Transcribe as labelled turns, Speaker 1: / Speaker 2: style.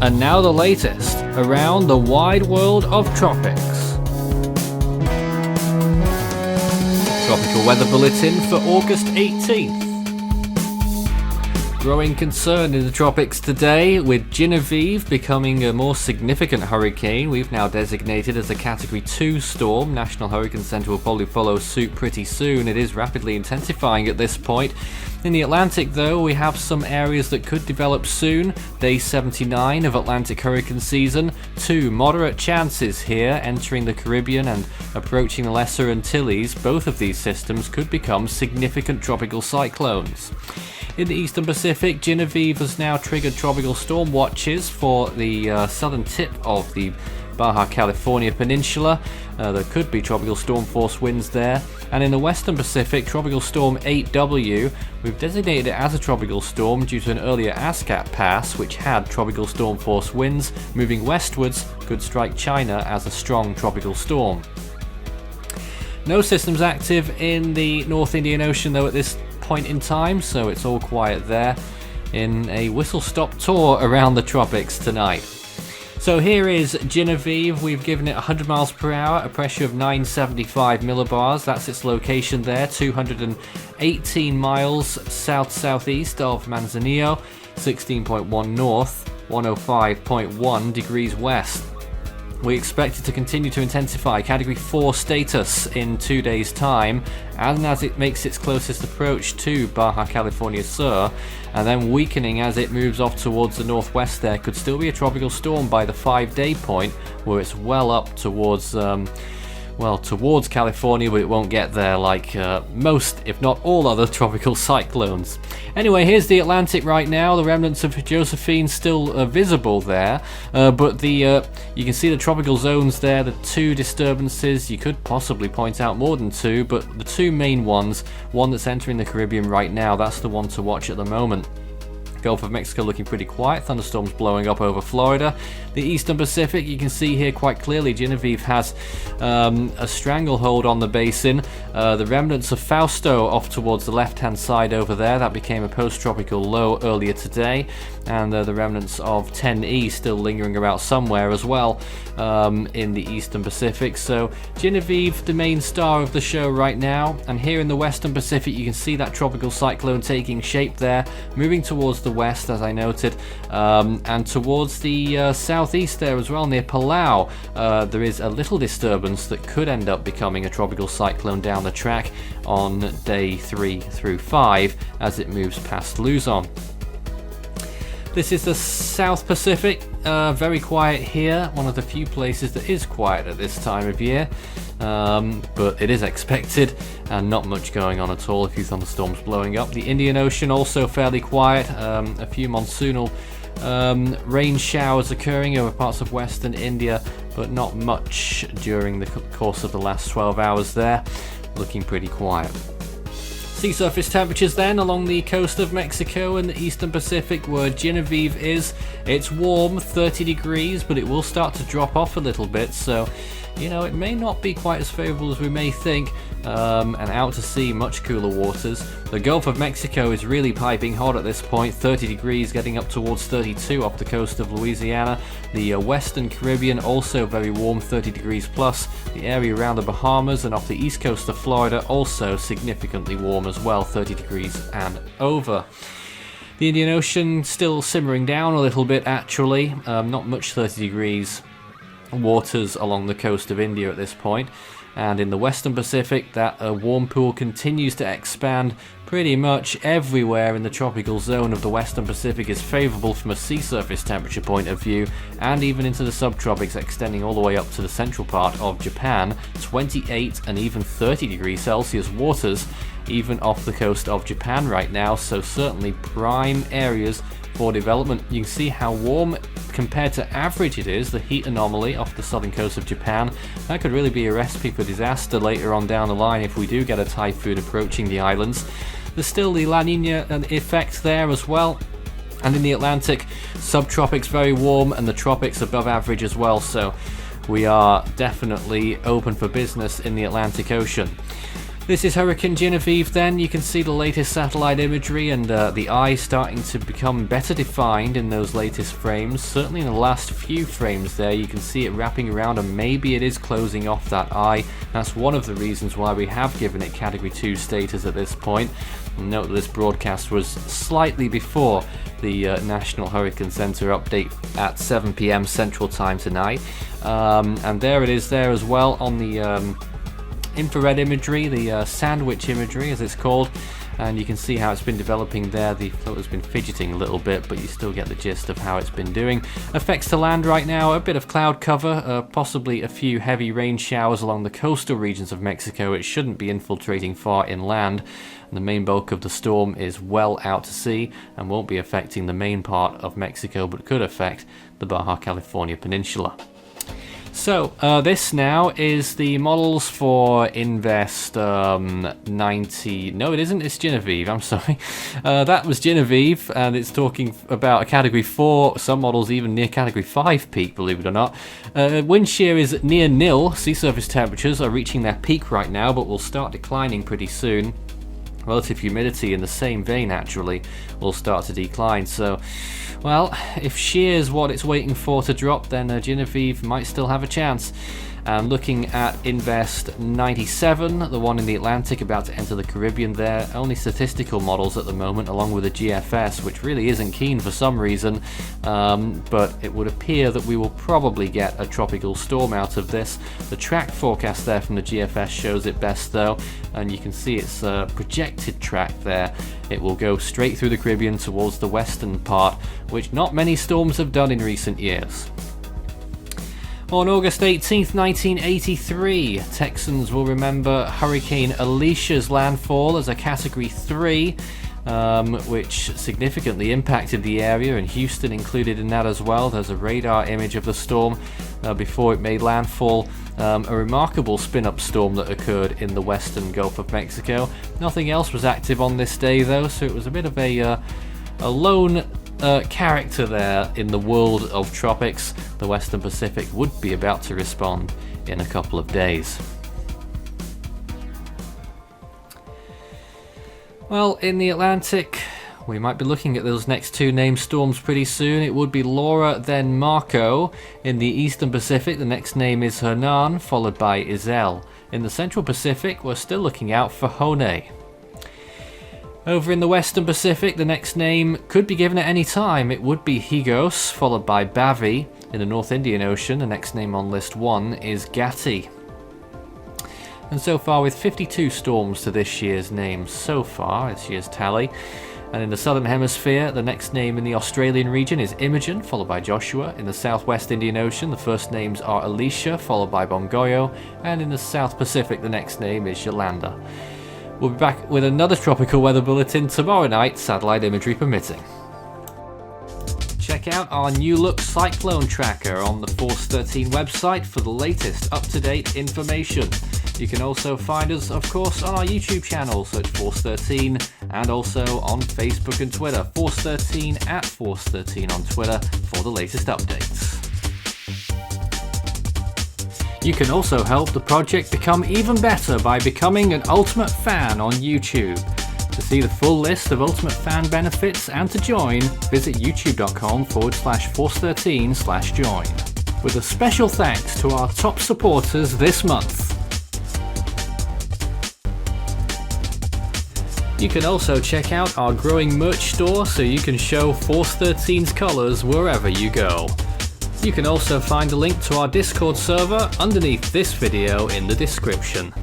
Speaker 1: And now the latest around the wide world of tropics. Tropical Weather Bulletin for August 18th. Growing concern in the tropics today, with Genevieve becoming a more significant hurricane. We've now designated as a Category 2 storm. National Hurricane Center will probably follow suit pretty soon. It is rapidly intensifying at this point. In the Atlantic, though, we have some areas that could develop soon. Day 79 of Atlantic hurricane season. 2 moderate chances here, entering the Caribbean and approaching the Lesser Antilles. Both of these systems could become significant tropical cyclones. In the Eastern Pacific, Genevieve has now triggered tropical storm watches for the southern tip of the Baja California Peninsula. There could be tropical storm force winds there. And in the Western Pacific, Tropical Storm 8W, we've designated it as a tropical storm due to an earlier ASCAP pass, which had tropical storm force winds moving westwards, could strike China as a strong tropical storm. No systems active in the North Indian Ocean, though, at this point in time, so it's all quiet there in a whistle-stop tour around the tropics tonight. So here is Genevieve. We've given it 100 miles per hour, a pressure of 975 millibars. That's its location there, 218 miles south-southeast of Manzanillo, 16.1 north, 105.1 degrees west. We expect it to continue to intensify, Category 4 status in 2 days' time, and as it makes its closest approach to Baja California Sur, and then weakening as it moves off towards the northwest. There could still be a tropical storm by the 5-day point, where it's well up towards California, but it won't get there like most, if not all, other tropical cyclones. Anyway, here's the Atlantic right now. The remnants of Josephine still visible there, but you can see the tropical zones there, the 2 disturbances. You could possibly point out more than 2, but the 2 main ones, one that's entering the Caribbean right now, that's the one to watch at the moment. Gulf of Mexico looking pretty quiet, thunderstorms blowing up over Florida. The Eastern Pacific, you can see here quite clearly, Genevieve has a stranglehold on the basin. The remnants of Fausto off towards the left-hand side over there, that became a post-tropical low earlier today, and the remnants of 10E still lingering about somewhere as well in the Eastern Pacific. So Genevieve, the main star of the show right now, and here in the Western Pacific you can see that tropical cyclone taking shape there, moving towards the west, as I noted, and towards the southeast there as well, near Palau. There is a little disturbance that could end up becoming a tropical cyclone down the track on day 3 through 5 as it moves past Luzon. This is the South Pacific, very quiet here, one of the few places that is quiet at this time of year, but it is expected, and not much going on at all, a few thunderstorms blowing up. The Indian Ocean also fairly quiet, a few monsoonal rain showers occurring over parts of western India, but not much during the course of the last 12 hours there, looking pretty quiet. Sea surface temperatures then along the coast of Mexico and the Eastern Pacific, where Genevieve is. It's warm, 30 degrees, but it will start to drop off a little bit, so it may not be quite as favorable as we may think, and out to sea, much cooler waters. The Gulf of Mexico is really piping hot at this point, 30 degrees, getting up towards 32 off the coast of Louisiana. The Western Caribbean also very warm, 30 degrees plus. The area around the Bahamas and off the east coast of Florida also significantly warm as well, 30 degrees and over. The Indian Ocean still simmering down a little bit actually, not much 30 degrees waters along the coast of India at this point. And in the Western Pacific, that warm pool continues to expand. Pretty much everywhere in the tropical zone of the Western Pacific is favorable from a sea surface temperature point of view, and even into the subtropics, extending all the way up to the central part of Japan, 28 and even 30 degrees Celsius waters even off the coast of Japan right now, so certainly prime areas for development. You can see how warm compared to average it is, the heat anomaly off the southern coast of Japan. That could really be a recipe for disaster later on down the line if we do get a typhoon approaching the islands. There's still the La Nina effect there as well. And in the Atlantic, subtropics very warm and the tropics above average as well, so we are definitely open for business in the Atlantic Ocean. This is Hurricane Genevieve then. You can see the latest satellite imagery and the eye starting to become better defined in those latest frames. Certainly in the last few frames there, you can see it wrapping around and maybe it is closing off that eye. That's one of the reasons why we have given it Category 2 status at this point. Note that this broadcast was slightly before the National Hurricane Center update at 7 p.m. Central Time tonight. And there it is there as well on the infrared imagery, the sandwich imagery as it's called, and you can see how it's been developing there. The floater's been fidgeting a little bit, but you still get the gist of how it's been doing. Effects to land right now, a bit of cloud cover, possibly a few heavy rain showers along the coastal regions of Mexico. It shouldn't be infiltrating far inland. The main bulk of the storm is well out to sea and won't be affecting the main part of Mexico, but could affect the Baja California Peninsula. So this now is the models for Invest 90. No, it isn't. It's Genevieve. I'm sorry. That was Genevieve, and it's talking about a Category 4. Some models even near Category 5 peak, believe it or not. Wind shear is near nil. Sea surface temperatures are reaching their peak right now, but will start declining pretty soon. Relative humidity in the same vein actually will start to decline. So, well, if shear is what it's waiting for to drop, then Genevieve might still have a chance. And looking at Invest 97, the one in the Atlantic about to enter the Caribbean there, only statistical models at the moment along with the GFS, which really isn't keen for some reason, but it would appear that we will probably get a tropical storm out of this. The track forecast there from the GFS shows it best though, and you can see its projected track there. It will go straight through the Caribbean towards the western part, which not many storms have done in recent years. On August 18th, 1983, Texans will remember Hurricane Alicia's landfall as a Category 3, which significantly impacted the area, and Houston included in that as well. There's a radar image of the storm before it made landfall. A remarkable spin-up storm that occurred in the western Gulf of Mexico. Nothing else was active on this day though, so it was a bit of a lone character there in the world of tropics. The Western Pacific would be about to respond in a couple of days. Well, in the Atlantic, we might be looking at those next two named storms pretty soon. It would be Laura, then Marco. In the Eastern Pacific, the next name is Hernan, followed by Isel. In the Central Pacific, we're still looking out for Hone. Over in the Western Pacific, the next name could be given at any time. It would be Higos, followed by Bavi. In the North Indian Ocean, the next name on list 1 is Gatti. And so far, with 52 storms to this year's names so far, this year's tally. And in the Southern Hemisphere, the next name in the Australian region is Imogen, followed by Joshua. In the Southwest Indian Ocean, the first names are Alicia, followed by Bongoyo. And in the South Pacific, the next name is Yolanda. We'll be back with another tropical weather bulletin tomorrow night, satellite imagery permitting. Check out our new look cyclone tracker on the Force 13 website for the latest up-to-date information. You can also find us, of course, on our YouTube channel, search Force 13, and also on Facebook and Twitter, Force 13 at Force 13 on Twitter for the latest updates. You can also help the project become even better by becoming an Ultimate Fan on YouTube. To see the full list of Ultimate Fan benefits and to join, visit youtube.com/Force13/join. With a special thanks to our top supporters this month. You can also check out our growing merch store so you can show Force 13's colours wherever you go. You can also find a link to our Discord server underneath this video in the description.